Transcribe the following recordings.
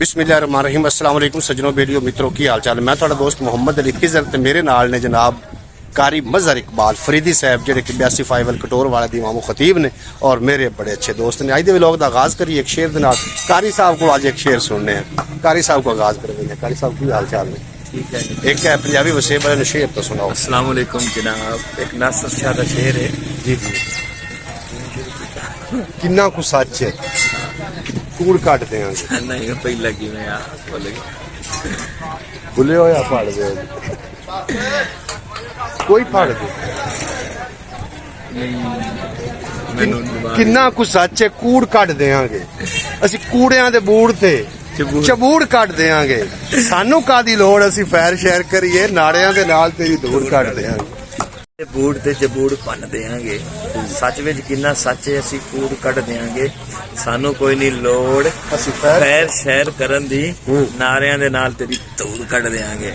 बिस्मिल्लाहिर्रहमानिर्रहीम अस्सलाम वालेकुम सज्जनों बेलियो मित्रों की हाल चाल। मैं थोड़ा दोस्त मोहम्मद अली खिजर ते मेरे नाल ने जनाब कारी मजहर इकबाल फरीदी साहब जेडे कि 82 फाइवल कटोर वाले दी इमाम खतीब ने और मेरे बड़े अच्छे दोस्त ने। अज दे व्लॉग दा आगाज करिए एक शेर दे नाल। कारी साहब को आज एक शेर सुनने हैं। कारी साहब को आगाज करेंगे। कारी साहब की हाल चाल ने? ठीक है। एक है पंजाबी वसेब वाले शेर तो सुनाओ। अस्सलाम वालेकुम जनाब, एक नासिर शाह का शेर है। जी जी। किन्ना को सच है कूड़ कट देंगे नहीं पहला की मैं यार बोले भुले हो या फाड़ दे कोई फाड़ दे किन्ना कुछ सच है कूड़ कट देंगे असि कूड़ियां दे बूड़ ते चबूड़ कट देंगे सानू कादी लोड़ असि फैर शैर करिए नाड़ियां दे नाल तेरी दूर कट देंगे बूड़ ते चबूड़ भन देंगे सच विच किन्ना सच है असी कूड़ कट देंगे सानू कोई नहीं लोड़ असि फैर शैर करन दी नारियां दे नाल तेरी दूर कट देंगे।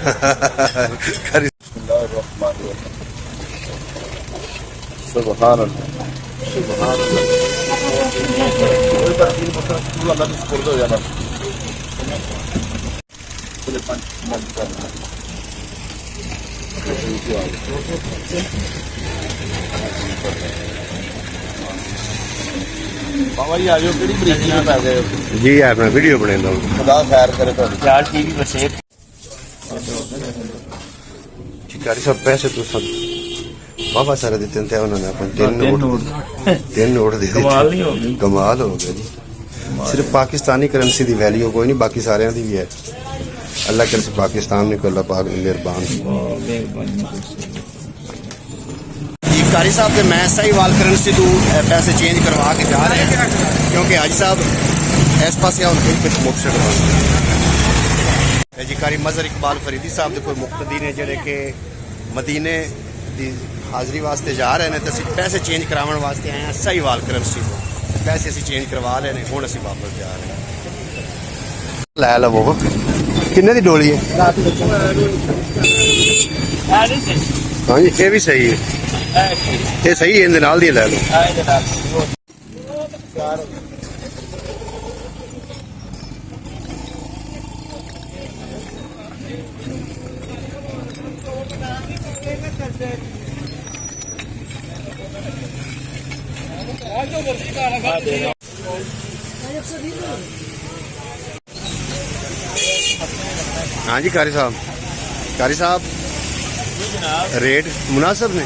सुभान अल्लाह सुभान अल्लाह। जी यार मैं वीडियो बना खुदा खैर करे चार टीवी वसेब शिकारी सब पैसे तो सब बाबा सारे देते थे उन्होंने अपन तीन नोट दे कमाल नहीं होगी। कमाल हो गया जी। सिर्फ पाकिस्तानी करेंसी की वैल्यू कोई नहीं बाकी सारे की भी है। अल्लाह कर से पाकिस्तान ने को अल्लाह पाक ने मेहरबान। कारी साहब से मैं सही वाल करेंसी तू पैसे चेंज करवा के जा रहे हैं क्योंकि हाजी साहब इस पास कुछ मुख्त जी कारी मजहर इकबाल फरीदी साहब के कोई मुक्तदी ने जेडे कि मदीने की हाजरी वास्ते जा रहे हैं तो असं पैसे चेंज कराने वास्ते आए हैं सही वाल करेंसी को पैसे असी चेंज करवा रहे हैं हूँ असी वापस जा रहे हैं। लै लवो किन्ने की डोली है? हाँ जी ये भी सही है ये सही है इनके नाल दी लै लो। हाँ जी कारी साहब रेट मुनासिब ने